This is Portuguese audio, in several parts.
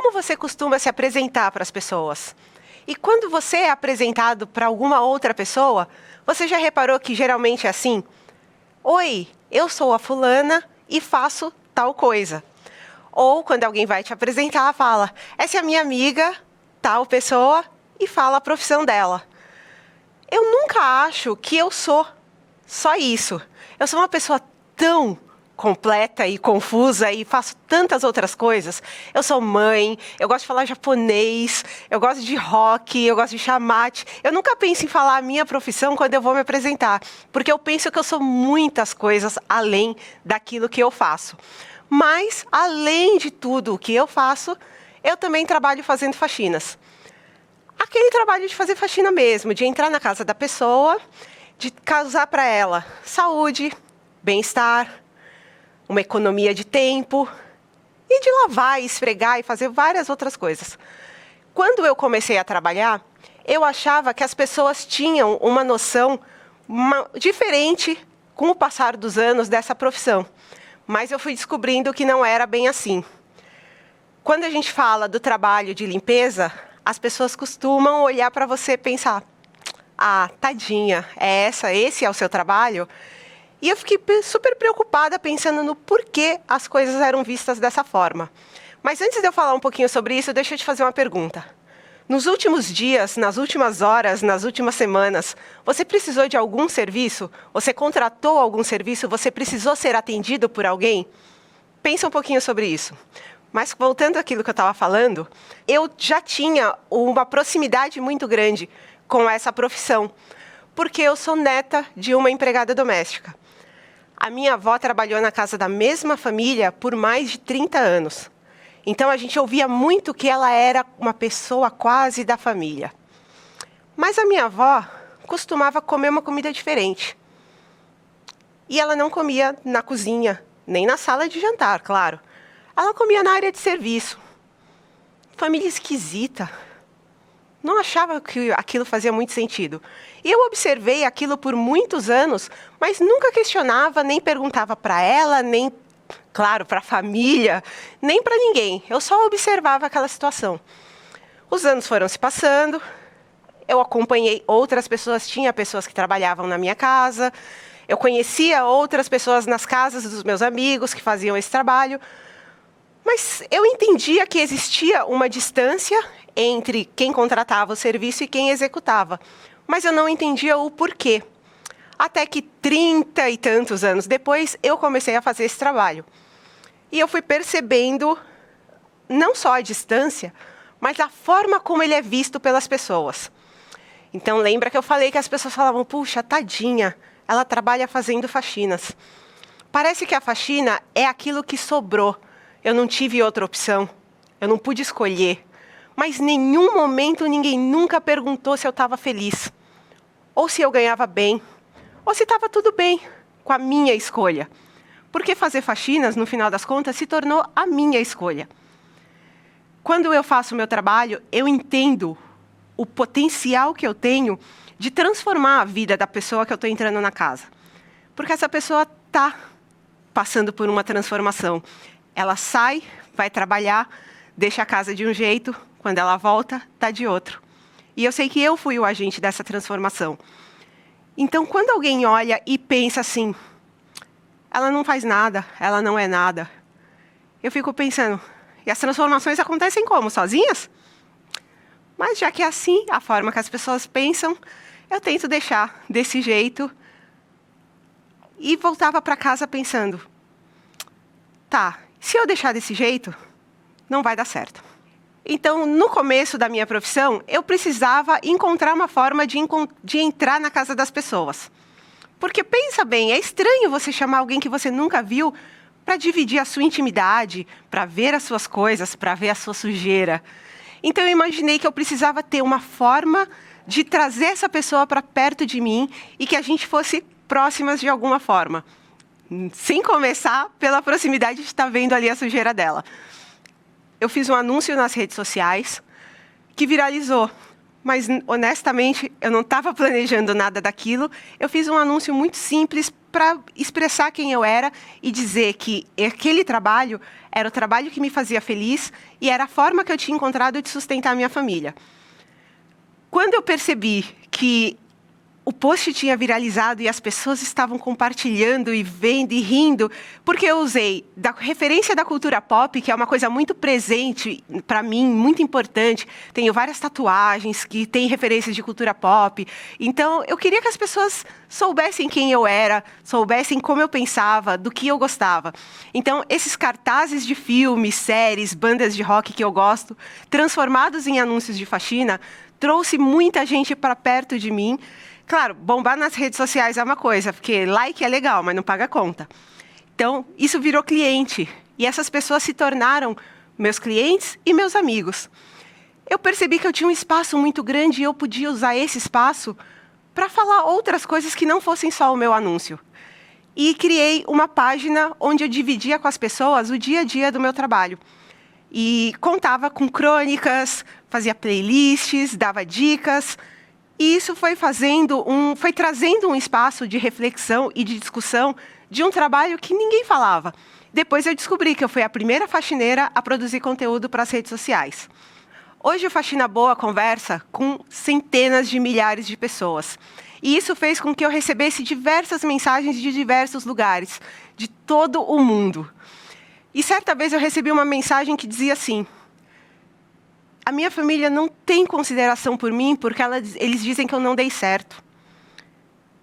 como você costuma se apresentar para as pessoas? E quando você é apresentado para alguma outra pessoa, você já reparou que geralmente é assim? Oi, eu sou a fulana e faço tal coisa. Ou quando alguém vai te apresentar, fala, essa é a minha amiga, tal pessoa, e fala a profissão dela. Eu nunca acho que eu sou só isso. Eu sou uma pessoa tão completa e confusa e faço tantas outras coisas. Eu sou mãe, eu gosto de falar japonês, eu gosto de rock, eu gosto de chamate. Eu nunca penso em falar a minha profissão quando eu vou me apresentar, porque eu penso que eu sou muitas coisas além daquilo que eu faço. Mas, além de tudo o que eu faço, eu também trabalho fazendo faxinas. Aquele trabalho de fazer faxina mesmo, de entrar na casa da pessoa, de causar para ela saúde, bem-estar, uma economia de tempo e de lavar, esfregar e fazer várias outras coisas. Quando eu comecei a trabalhar, eu achava que as pessoas tinham uma noção diferente com o passar dos anos dessa profissão. Mas eu fui descobrindo que não era bem assim. Quando a gente fala do trabalho de limpeza, as pessoas costumam olhar para você e pensar, ah, tadinha, esse é o seu trabalho? E eu fiquei super preocupada pensando no porquê as coisas eram vistas dessa forma. Mas antes de eu falar um pouquinho sobre isso, deixa eu te fazer uma pergunta. Nos últimos dias, nas últimas horas, nas últimas semanas, você precisou de algum serviço? Você contratou algum serviço? Você precisou ser atendido por alguém? Pensa um pouquinho sobre isso. Mas voltando àquilo que eu estava falando, eu já tinha uma proximidade muito grande com essa profissão, porque eu sou neta de uma empregada doméstica. A minha avó trabalhou na casa da mesma família por mais de 30 anos. Então, a gente ouvia muito que ela era uma pessoa quase da família. Mas a minha avó costumava comer uma comida diferente. E ela não comia na cozinha, nem na sala de jantar, claro. Ela comia na área de serviço. Família esquisita. Não achava que aquilo fazia muito sentido. E eu observei aquilo por muitos anos, mas nunca questionava, nem perguntava para ela, nem, claro, para a família, nem para ninguém. Eu só observava aquela situação. Os anos foram se passando, eu acompanhei outras pessoas, tinha pessoas que trabalhavam na minha casa, eu conhecia outras pessoas nas casas dos meus amigos que faziam esse trabalho, mas eu entendia que existia uma distância entre quem contratava o serviço e quem executava. Mas eu não entendia o porquê. Até que 30 e tantos anos depois, eu comecei a fazer esse trabalho. E eu fui percebendo não só a distância, mas a forma como ele é visto pelas pessoas. Então, lembra que eu falei que as pessoas falavam, puxa, tadinha, ela trabalha fazendo faxinas. Parece que a faxina é aquilo que sobrou. Eu não tive outra opção. Eu não pude escolher. Mas em nenhum momento ninguém nunca perguntou se eu estava feliz. Ou se eu ganhava bem. Ou se estava tudo bem com a minha escolha. Porque fazer faxinas, no final das contas, se tornou a minha escolha. Quando eu faço o meu trabalho, eu entendo o potencial que eu tenho de transformar a vida da pessoa que eu estou entrando na casa. Porque essa pessoa está passando por uma transformação. Ela sai, vai trabalhar, deixa a casa de um jeito, quando ela volta, está de outro. E eu sei que eu fui o agente dessa transformação. Então, quando alguém olha e pensa assim, ela não faz nada, ela não é nada, eu fico pensando, e as transformações acontecem como? Sozinhas? Mas já que é assim, a forma que as pessoas pensam, eu tento deixar desse jeito. E voltava para casa pensando, tá, se eu deixar desse jeito, não vai dar certo. Então, no começo da minha profissão, eu precisava encontrar uma forma de entrar na casa das pessoas. Porque, pensa bem, é estranho você chamar alguém que você nunca viu para dividir a sua intimidade, para ver as suas coisas, para ver a sua sujeira. Então, eu imaginei que eu precisava ter uma forma de trazer essa pessoa para perto de mim e que a gente fosse próximas de alguma forma. Sem começar pela proximidade de estar vendo ali a sujeira dela. Eu fiz um anúncio nas redes sociais que viralizou, mas honestamente eu não estava planejando nada daquilo. Eu fiz um anúncio muito simples para expressar quem eu era e dizer que aquele trabalho era o trabalho que me fazia feliz e era a forma que eu tinha encontrado de sustentar a minha família. Quando eu percebi que o post tinha viralizado e as pessoas estavam compartilhando e vendo e rindo, porque eu usei da referência da cultura pop, que é uma coisa muito presente para mim, muito importante. Tenho várias tatuagens que têm referências de cultura pop. Então, eu queria que as pessoas soubessem quem eu era, soubessem como eu pensava, do que eu gostava. Então, esses cartazes de filmes, séries, bandas de rock que eu gosto, transformados em anúncios de faxina, trouxe muita gente para perto de mim. Claro, bombar nas redes sociais é uma coisa, porque like é legal, mas não paga conta. Então, isso virou cliente. E essas pessoas se tornaram meus clientes e meus amigos. Eu percebi que eu tinha um espaço muito grande e eu podia usar esse espaço para falar outras coisas que não fossem só o meu anúncio. E criei uma página onde eu dividia com as pessoas o dia a dia do meu trabalho. E contava com crônicas, fazia playlists, dava dicas. E isso foi trazendo um espaço de reflexão e de discussão de um trabalho que ninguém falava. Depois eu descobri que eu fui a primeira faxineira a produzir conteúdo para as redes sociais. Hoje o Faxina Boa conversa com centenas de milhares de pessoas. E isso fez com que eu recebesse diversas mensagens de diversos lugares, de todo o mundo. E certa vez eu recebi uma mensagem que dizia assim: a minha família não tem consideração por mim porque eles dizem que eu não dei certo.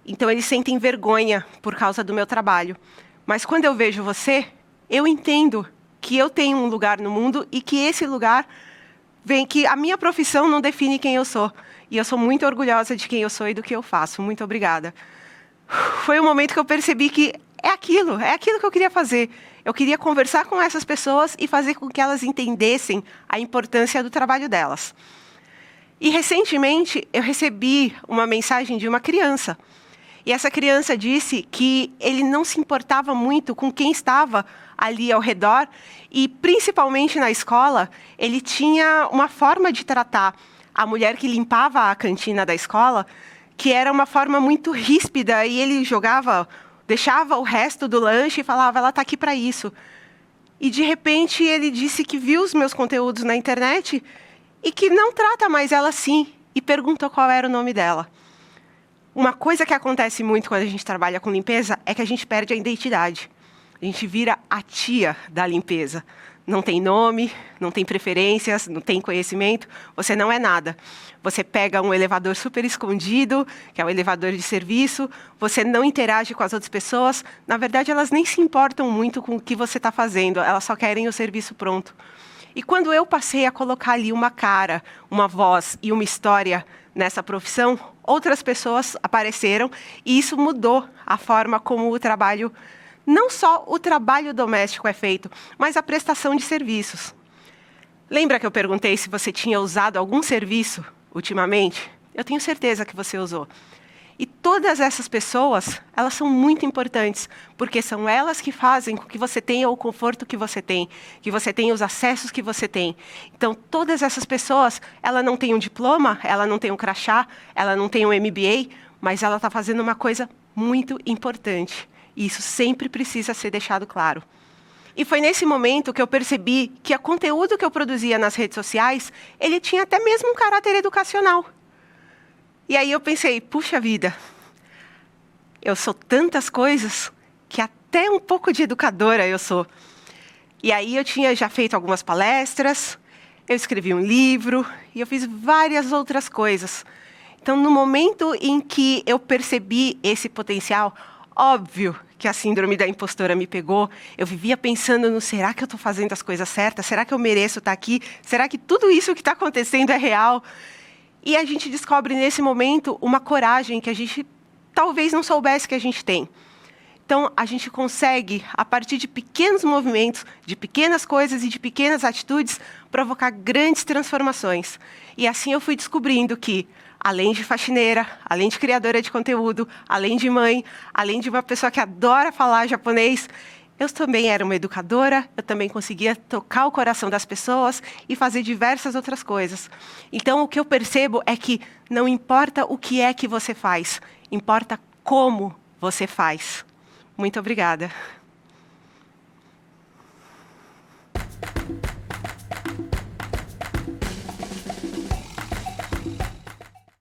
Então, eles sentem vergonha por causa do meu trabalho. Mas quando eu vejo você, eu entendo que eu tenho um lugar no mundo e que esse lugar vem que a minha profissão não define quem eu sou. E eu sou muito orgulhosa de quem eu sou e do que eu faço. Muito obrigada. Foi um momento que eu percebi que é aquilo que eu queria fazer. Eu queria conversar com essas pessoas e fazer com que elas entendessem a importância do trabalho delas. E, recentemente, eu recebi uma mensagem de uma criança. E essa criança disse que ele não se importava muito com quem estava ali ao redor e, principalmente na escola, ele tinha uma forma de tratar a mulher que limpava a cantina da escola, que era uma forma muito ríspida, e ele deixava o resto do lanche e falava: ela está aqui para isso. E, de repente, ele disse que viu os meus conteúdos na internet e que não trata mais ela assim, e perguntou qual era o nome dela. Uma coisa que acontece muito quando a gente trabalha com limpeza é que a gente perde a identidade. A gente vira a tia da limpeza. Não tem nome, não tem preferências, não tem conhecimento, você não é nada. Você pega um elevador super escondido, que é o elevador de serviço, você não interage com as outras pessoas. Na verdade, elas nem se importam muito com o que você está fazendo, elas só querem o serviço pronto. E quando eu passei a colocar ali uma cara, uma voz e uma história nessa profissão, outras pessoas apareceram e isso mudou a forma como o trabalho, não só o trabalho doméstico é feito, mas a prestação de serviços. Lembra que eu perguntei se você tinha usado algum serviço ultimamente? Eu tenho certeza que você usou. E todas essas pessoas, elas são muito importantes, porque são elas que fazem com que você tenha o conforto que você tenha os acessos que você tem. Então, todas essas pessoas, ela não tem um diploma, ela não tem um crachá, ela não tem um MBA, mas ela está fazendo uma coisa muito importante. E isso sempre precisa ser deixado claro. E foi nesse momento que eu percebi que o conteúdo que eu produzia nas redes sociais, ele tinha até mesmo um caráter educacional. E aí eu pensei, puxa vida, eu sou tantas coisas que até um pouco de educadora eu sou. E aí eu tinha já feito algumas palestras, eu escrevi um livro e eu fiz várias outras coisas. Então, no momento em que eu percebi esse potencial, óbvio que a síndrome da impostora me pegou. Eu vivia pensando no: será que eu estou fazendo as coisas certas? Será que eu mereço estar aqui? Será que tudo isso que está acontecendo é real? E a gente descobre nesse momento uma coragem que a gente talvez não soubesse que a gente tem. Então, a gente consegue, a partir de pequenos movimentos, de pequenas coisas e de pequenas atitudes, provocar grandes transformações. E assim eu fui descobrindo que, além de faxineira, além de criadora de conteúdo, além de mãe, além de uma pessoa que adora falar japonês, eu também era uma educadora, eu também conseguia tocar o coração das pessoas e fazer diversas outras coisas. Então, o que eu percebo é que não importa o que é que você faz, importa como você faz. Muito obrigada.